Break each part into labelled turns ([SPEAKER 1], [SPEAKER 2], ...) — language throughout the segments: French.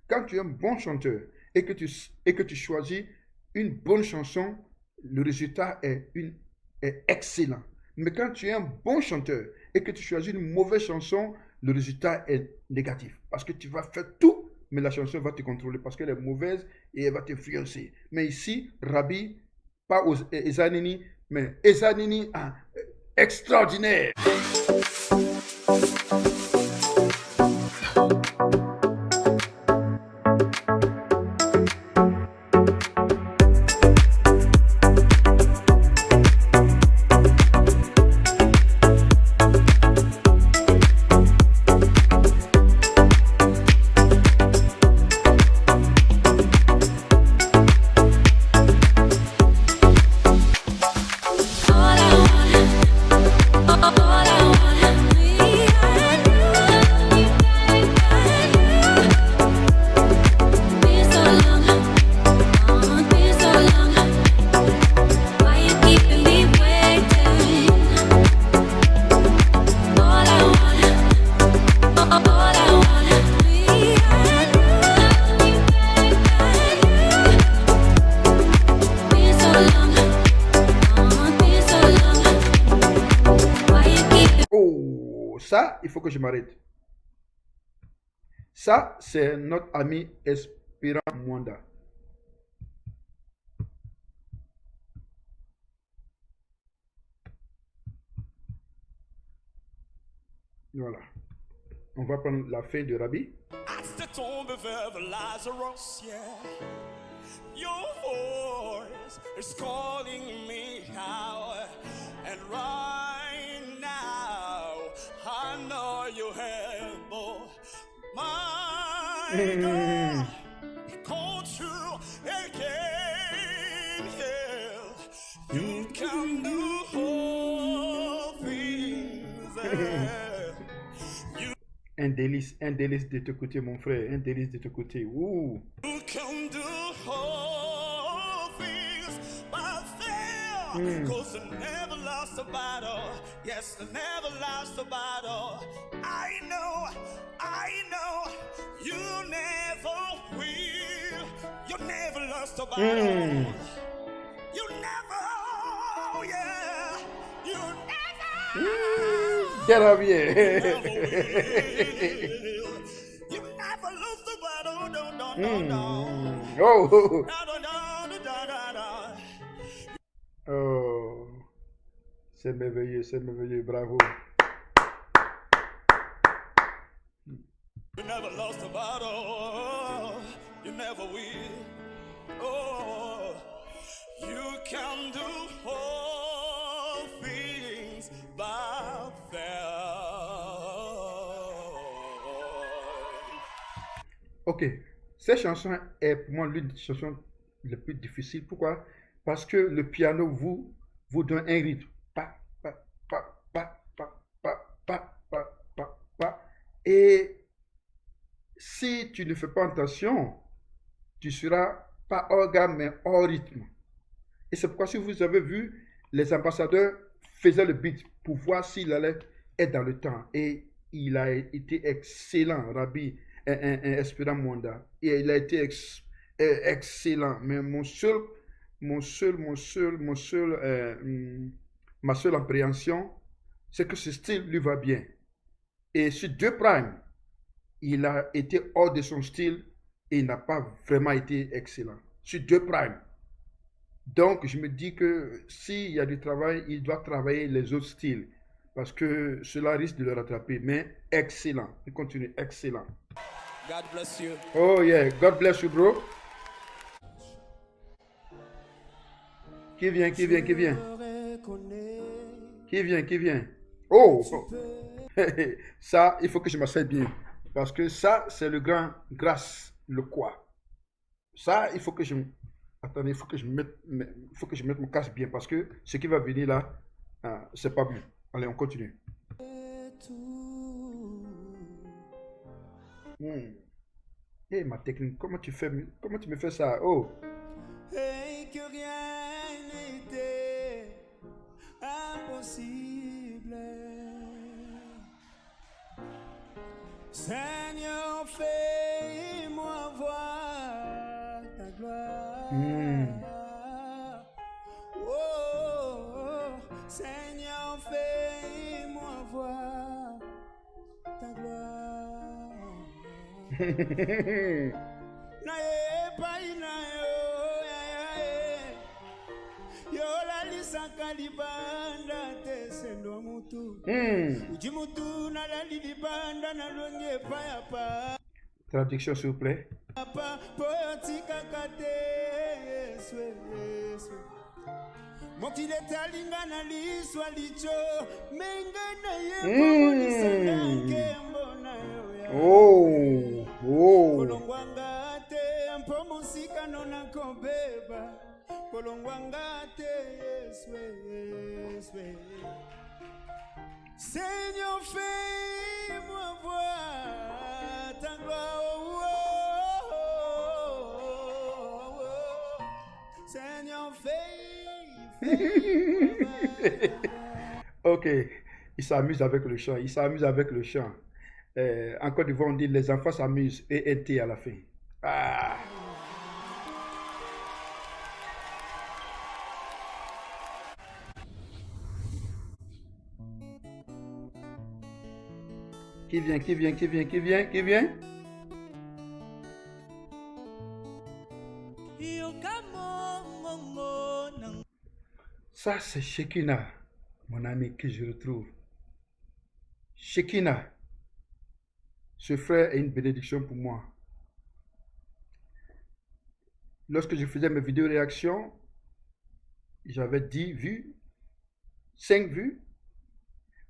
[SPEAKER 1] Quand tu es un bon chanteur et que tu choisis une bonne chanson, le résultat est excellent. Mais quand tu es un bon chanteur et que tu choisis une mauvaise chanson, le résultat est négatif. Parce que tu vas faire tout, mais la chanson va te contrôler parce qu'elle est mauvaise et elle va t'influencer. Mais ici, Rabbi, pas Ezanini, mais Ezanini, ah, extraordinaire. Oh, ça, il faut que je m'arrête. Ça, c'est notre ami Espérant Mwanda. Voilà. On va prendre la fin de Rabbi.
[SPEAKER 2] At the tomb of Lazarus, yeah. Your voice is calling me out. And right now, I know you're able. My God, called you again, yeah. You can do all things.
[SPEAKER 1] Un délice de t'écouter, mon frère. Un délice de t'écouter. Ouh.
[SPEAKER 2] You can do all things by faith, cause I never lost a battle. Yes, I never lost a battle. I know, you never will. You never lost a battle. You never, yeah, you never.
[SPEAKER 1] Get up here.
[SPEAKER 2] You never lose the battle, no.
[SPEAKER 1] Oh.
[SPEAKER 2] No.
[SPEAKER 1] Oh. C'est merveilleux, bravo.
[SPEAKER 2] You never lost a battle, you never will. Oh, you can do all things by faith.
[SPEAKER 1] Ok, cette chanson est pour moi l'une des chansons les plus difficiles. Pourquoi? Parce que le piano vous donne un rythme. Pa, pa, pa, pa, pa, pa, pa, pa, pa, pa. Et si tu ne fais pas attention, tu seras pas hors gamme, mais hors rythme. Et c'est pourquoi si vous avez vu, les ambassadeurs faisaient le beat pour voir s'il allait être dans le temps. Et il a été excellent, Rabbi Espérant Mwanda. Et il a été excellent. Mais ma seule appréhension, c'est que ce style lui va bien. Et sur deux primes, il a été hors de son style et il n'a pas vraiment été excellent. Sur deux primes. Donc, je me dis que s'il y a du travail, il doit travailler les autres styles. Parce que cela risque de le rattraper. Mais excellent. Il continue. Excellent.
[SPEAKER 2] God bless you.
[SPEAKER 1] Oh yeah. God bless you, bro. Qui vient? Qui vient? Oh! Ça, il faut que je m'asseye bien. Parce que ça, c'est le grand grâce, le quoi. Ça, il faut que je... Attendez, il faut que je mette mon casque bien. Parce que ce qui va venir là, c'est pas bon. Allez, on continue. Hey, ma technique, comment tu me fais ça? Oh!
[SPEAKER 2] Et que rien n'était impossible. Seigneur, fais-moi Oh, Seigneur, fais-moi voir ta gloire. Na epai na yo la lisaka libanda te sendo mutu. Uji mutu na la libanda na longi epai apa.
[SPEAKER 1] Traduction s'il vous plaît.
[SPEAKER 2] Papa poyotika kate Yesu. Mokile talinga na liswa licho menga na ye kembo na yo. Kolongwanga te mpo musika nona kobeba. Kolongwanga te Yesu. Seigneur, fais-moi voir ta gloire. Seigneur,
[SPEAKER 1] Ok, il s'amuse avec le chant. En Côte d'Ivoire, on dit les enfants s'amusent et NT à la fin. Ah. Qui vient? Ça, c'est Shekinah, mon ami, que je retrouve. Shekinah, ce frère est une bénédiction pour moi. Lorsque je faisais mes vidéos réactions, j'avais 10 vues, 5 vues.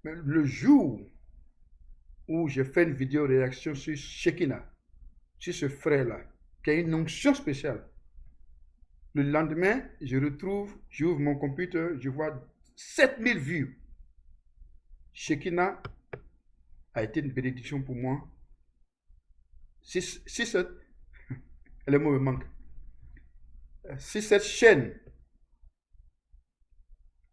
[SPEAKER 1] Mais le jour où j'ai fait une vidéo réaction sur Shekinah, sur ce frère-là, qui a une onction spéciale, le lendemain, j'ouvre mon computer, je vois 7000 vues. Shekinah a été une bénédiction pour moi. Si cette, les mots me manquent. Si cette chaîne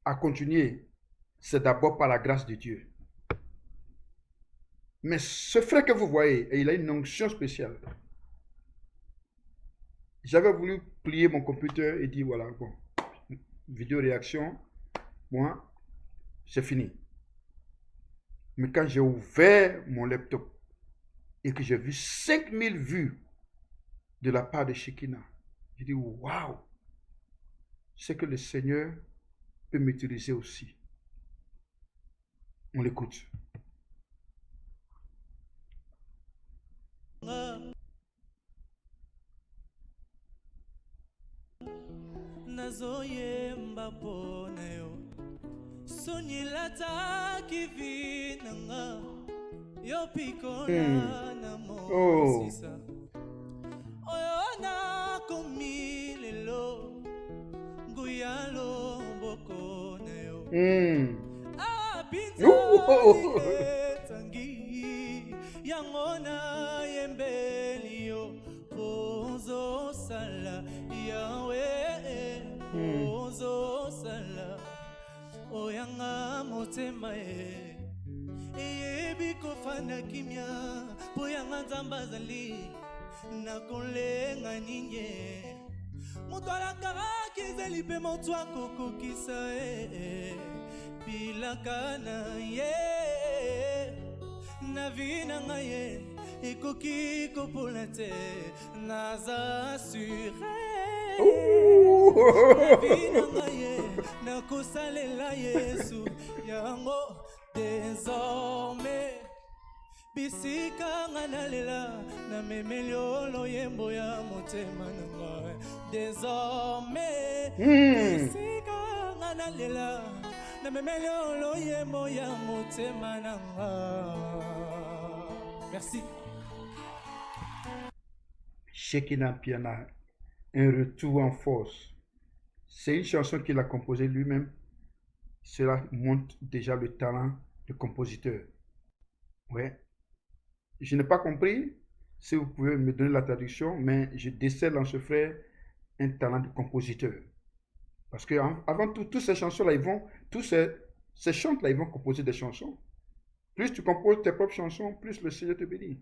[SPEAKER 1] a continué, c'est d'abord par la grâce de Dieu. Mais ce frère que vous voyez, il a une onction spéciale. J'avais voulu plier mon computer et dire voilà, bon, vidéo réaction, moi, c'est fini. Mais quand j'ai ouvert mon laptop et que j'ai vu 5000 vues de la part de Shekinah, j'ai dit waouh, c'est que le Seigneur peut m'utiliser aussi. On l'écoute.
[SPEAKER 2] Nazoyemba pona yo Sonyilata kivinanga Yo pikona na mosisa Oyo na komilelo Nguyalo bokona yo Apinza tangi Yangona yembeli yo Pozo sala Yahweh Ozo sala Oyanga motema Eyebiko fana kimya Poyanga zambazali Nakolenga ninye Mutwala karaki zelipe motwa koko kisa Bilakana Navina ngaye Ekoki kopolate Naza sure Désormais Bisika nganalela na memeliolo yembo ya motema nanga Désormais Bisika nganalela na memeliolo yembo ya motema nanga Merci.
[SPEAKER 1] Shekinah Piana, un retour en force. C'est une chanson qu'il a composée lui-même. Cela montre déjà le talent de compositeur. Ouais. Je n'ai pas compris, si vous pouvez me donner la traduction, mais je décèle en ce frère un talent de compositeur. Parce que avant tout, toutes ces chansons-là, ces chants-là, ils vont composer des chansons. Plus tu composes tes propres chansons, plus le Seigneur te bénit.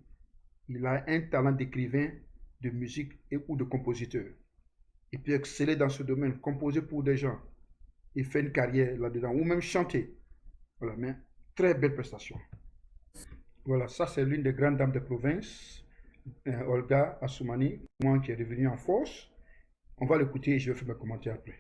[SPEAKER 1] Il a un talent d'écrivain, de musique ou de compositeur. il peut exceller dans ce domaine, composer pour des gens, et faire une carrière là-dedans, ou même chanter. Voilà, mais très belle prestation. Voilà, ça c'est l'une des grandes dames de province, Olga Assoumani, moi qui est revenue en force. On va l'écouter et je vais faire mes commentaires après.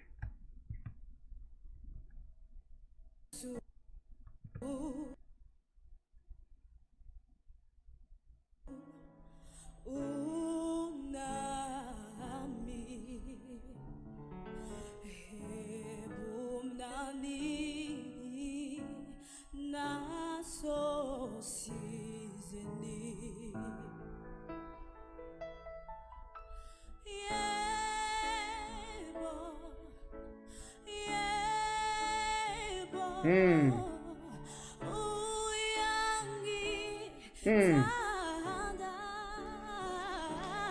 [SPEAKER 1] Hmm. Hmm.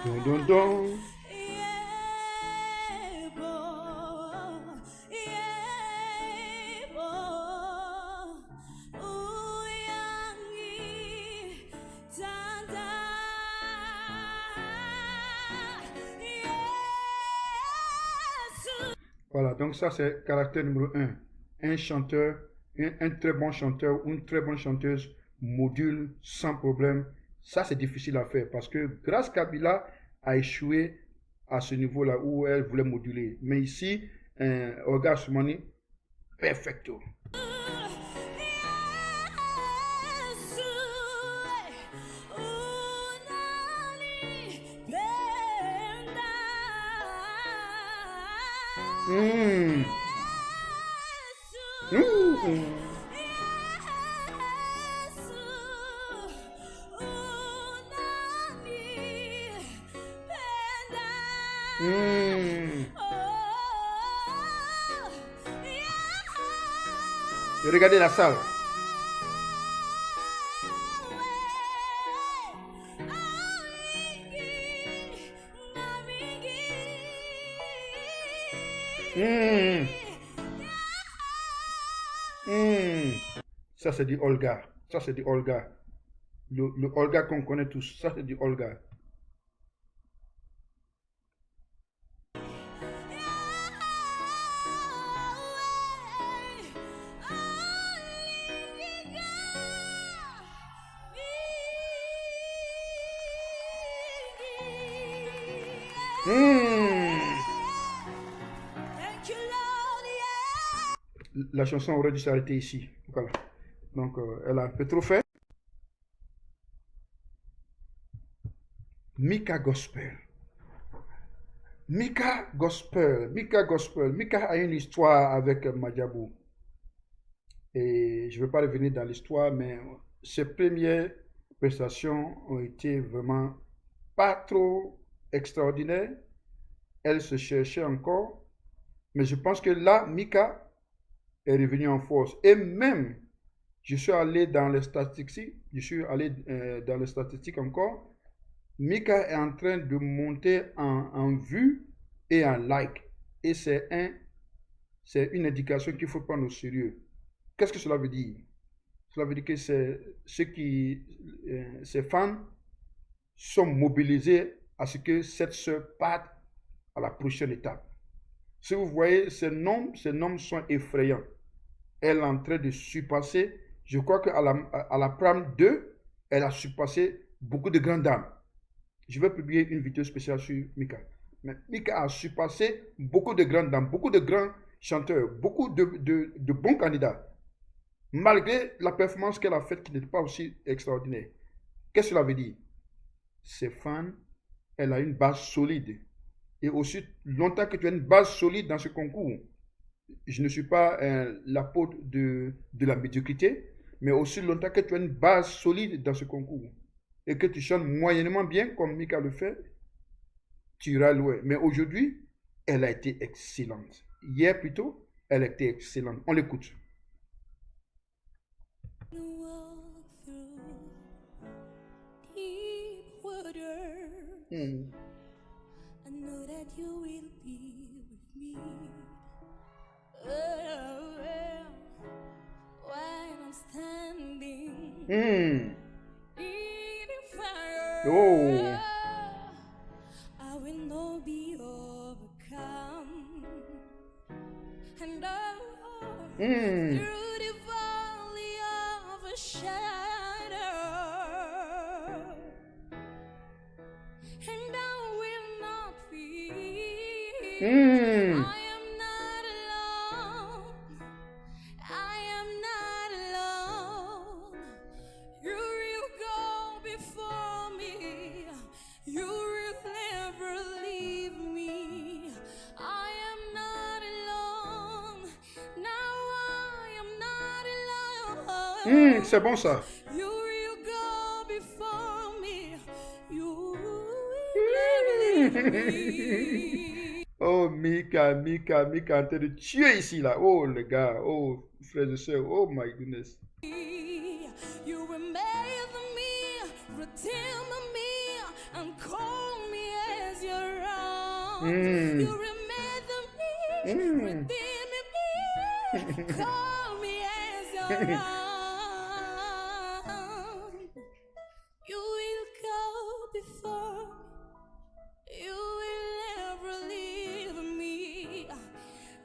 [SPEAKER 1] Don, don, don. Voilà, donc ça c'est caractère numéro un. Un chanteur, un très bon chanteur ou une très bonne chanteuse module sans problème. Ça c'est difficile à faire parce que Grace Kabila a échoué à ce niveau-là où elle voulait moduler. Mais ici, Olga Assoumani, perfecto. Mm. Mm. Mm. Regardez la salle. Mm. Mm. Ça c'est du Olga. Ça c'est du Olga. Le Olga qu'on connaît tous. Ça c'est du Olga. Mm. La chanson aurait dû s'arrêter ici. Voilà. Donc, elle a un peu trop fait. Mika Gospel. Mika Gospel. Mika Gospel. Mika a une histoire avec Madjabou. Et je ne vais pas revenir dans l'histoire, mais ses premières prestations ont été vraiment pas trop extraordinaires. Elle se cherchait encore. Mais je pense que là, Mika est revenue en force. Et même, je suis allé dans les statistiques. Je suis allé dans les statistiques encore. Mika est en train de monter en vue et en like. Et c'est une indication qu'il faut prendre au sérieux. Qu'est-ce que cela veut dire? Cela veut dire que ses fans sont mobilisés à ce que cette sœur parte à la prochaine étape. Si vous voyez, ces nombres sont effrayants. Elle est en train de surpasser, je crois qu'à la Pram 2, elle a surpassé beaucoup de grandes dames. Je vais publier une vidéo spéciale sur Mika. Mais Mika a surpassé beaucoup de grandes dames, beaucoup de grands chanteurs, beaucoup de bons candidats. Malgré la performance qu'elle a faite qui n'était pas aussi extraordinaire. Qu'est-ce que cela veut dire? Ses fans, elle a une base solide. Et aussi, longtemps que tu as une base solide dans ce concours, je ne suis pas l'apôtre de la médiocrité, mais aussi longtemps que tu as une base solide dans ce concours et que tu chantes moyennement bien comme Mika le fait, tu iras loin. Mais aujourd'hui, elle a été excellente. Hier plutôt, elle a été excellente. On l'écoute. Mm.
[SPEAKER 2] I know that you will be with me. When I'm standing
[SPEAKER 1] Mm.
[SPEAKER 2] in the fire,
[SPEAKER 1] Oh.
[SPEAKER 2] I will not be overcome. And oh,
[SPEAKER 1] Hmm.
[SPEAKER 2] through the valley of a shadow, and I will not fear.
[SPEAKER 1] Hmm.
[SPEAKER 2] I am not alone. I am not alone. You will go before me. You will never leave me. I am not alone. Now I am not alone.
[SPEAKER 1] C'est bon ça.
[SPEAKER 2] You will go before me. You will never leave me.
[SPEAKER 1] Oh, Mika, Mika, Mika, en train de tuer ici, là. Oh, les gars. Oh, frères et sœurs. Oh, my goodness.
[SPEAKER 2] You remade me, redeem me, and call me as your own.
[SPEAKER 1] Mm.
[SPEAKER 2] You remade me, redeem me, call me as your own. You will go before, you will never leave me.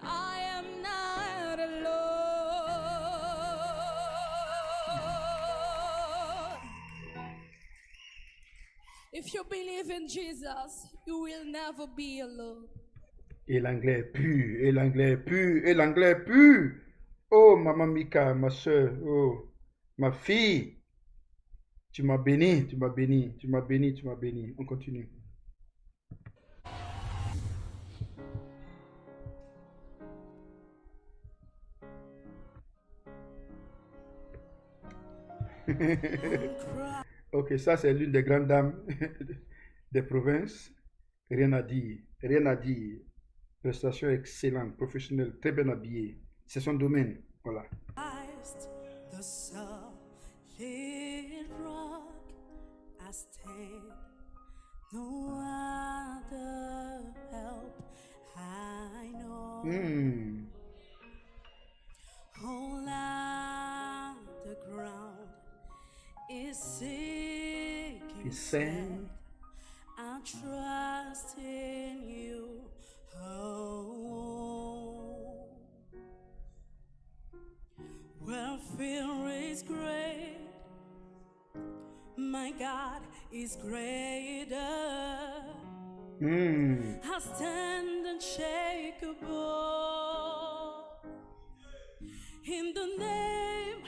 [SPEAKER 2] I am not alone. If you believe in Jesus, you will never be alone.
[SPEAKER 1] Et l'anglais pur, et l'anglais pur, et l'anglais pur. Oh, maman Mika, ma soeur, oh, ma fille. Tu m'as béni, tu m'as béni, tu m'as béni, tu m'as béni. On continue. Ok, ça c'est l'une des grandes dames des provinces. Rien à dire, rien à dire. Prestation excellente, professionnelle, très bien habillée. C'est son domaine, voilà.
[SPEAKER 2] Christ, the solid rock, I stand. No other help I know. All on the ground is sinking
[SPEAKER 1] He sang.
[SPEAKER 2] I trust in you. Oh, well, fear is great. My God is greater. I stand unshakable. In the name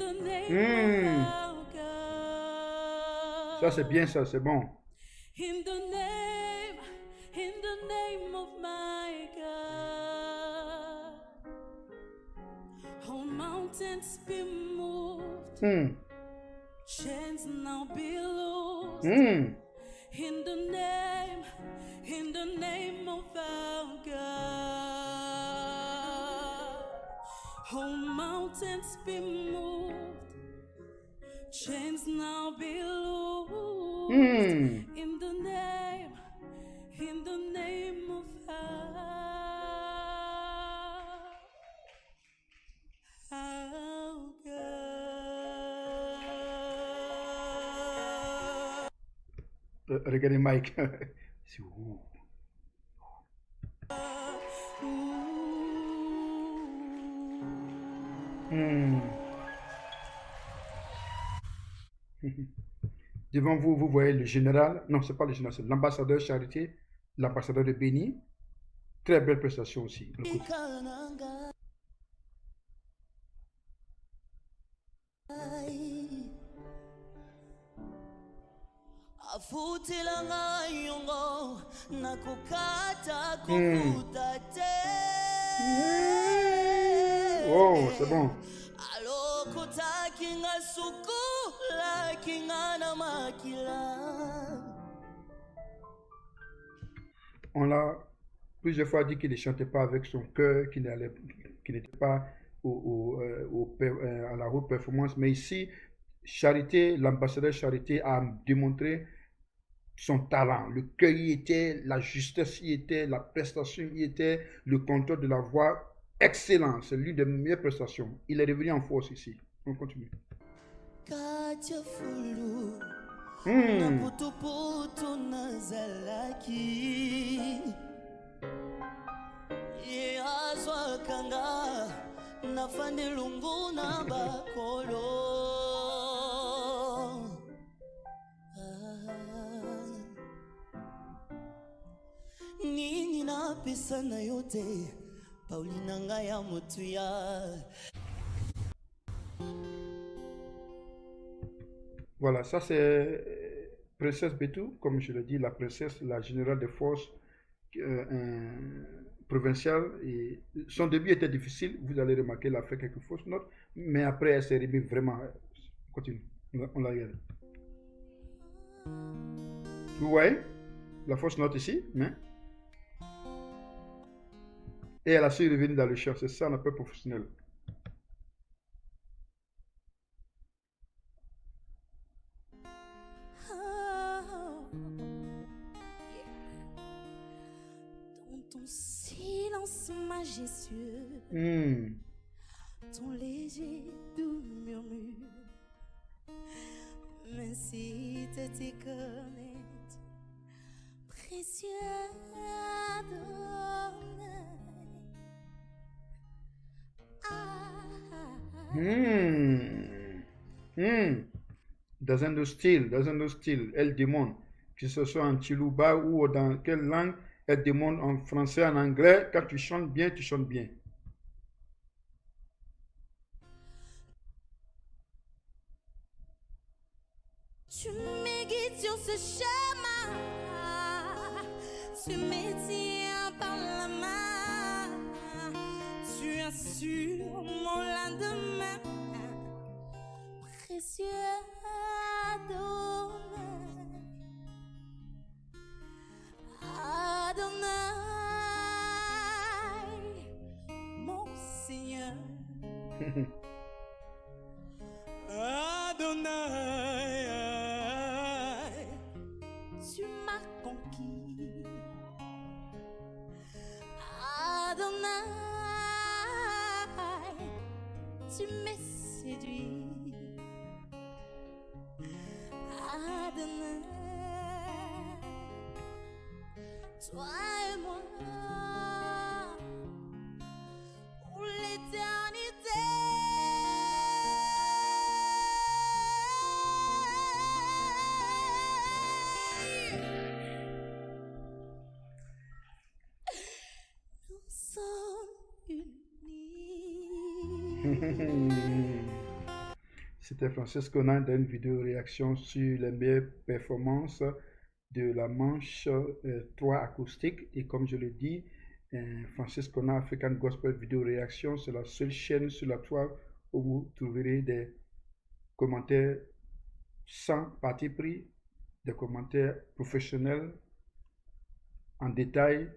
[SPEAKER 2] of our God.
[SPEAKER 1] Ça c'est bien, ça c'est bon.
[SPEAKER 2] In the name of my God. All mountains be moved. Chains now be loosed. In the name of our God. All mountains be moved. Chains now be loosed. In the name of our God.
[SPEAKER 1] Regardez Mike. C'est où? Devant vous, vous voyez le général. Non, c'est pas le général, c'est l'ambassadeur Charité, l'ambassadeur de Béni. Très belle prestation aussi. Écoute.
[SPEAKER 2] Afutila ngayongo nakukata kukutate.
[SPEAKER 1] Oh, c'est bon.
[SPEAKER 2] Alokota kinga suku la kinga na makila.
[SPEAKER 1] On l'a plusieurs fois dit qu'il ne chantait pas avec son cœur, qu'il n'était pas à la haute performance. Mais ici, Charité, l'ambassadeur Charité a démontré son talent. Le cœur y était, la justesse y était, la prestation y était, le contrôle de la voix, excellent. C'est l'une des meilleures prestations. Il est revenu en force ici. On continue.
[SPEAKER 2] Naputuputu nazalaki. Yazwa nafane lungu na bakolo. Nini na pesa na yote Paulina ngaya mutuya.
[SPEAKER 1] Voilà, ça c'est Princesse Betou, comme je l'ai dit, la princesse, la générale des forces provinciales. Et son début était difficile, vous allez remarquer, elle a fait quelques fausses notes, mais après elle s'est remise vraiment. Continue, on la regarde. Vous voyez la fausse note ici, mais. Et elle a su revenir dans le chant, c'est ça un peu professionnel.
[SPEAKER 2] Dans ton silence majestueux, ton léger doux murmure m'incite à te connaître, précieux Adonai.
[SPEAKER 1] Dans un autre style, elle demande, que ce soit en Chiluba ou dans quelle langue, elle demande en français, en anglais, quand tu chantes bien, tu chantes bien.
[SPEAKER 2] Tu me guides sur ce chemin, tu me tiens par la main, tu assures mon lendemain, précieux Adonai, Adonai, mon Seigneur. Adonai, tu m'as conquis. Adonai, tu me séduis. Adonai, toi et moi, pour l'éternité. Nous sommes unis.
[SPEAKER 1] C'était Francis Conan dans une vidéo réaction sur les meilleures performances de la manche 3 acoustique. Et comme je le dis, Francis Conan African Gospel Vidéo Réaction, c'est la seule chaîne sur la toile où vous trouverez des commentaires sans parti pris, des commentaires professionnels en détail,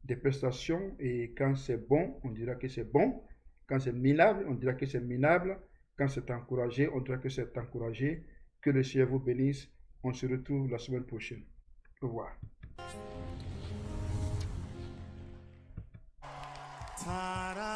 [SPEAKER 1] des prestations. Et quand c'est bon, on dira que c'est bon. Quand c'est minable, on dira que c'est minable. Quand c'est encouragé, on dira que c'est encouragé. Que le Seigneur vous bénisse. On se retrouve la semaine prochaine. Au revoir.
[SPEAKER 2] Ta-da.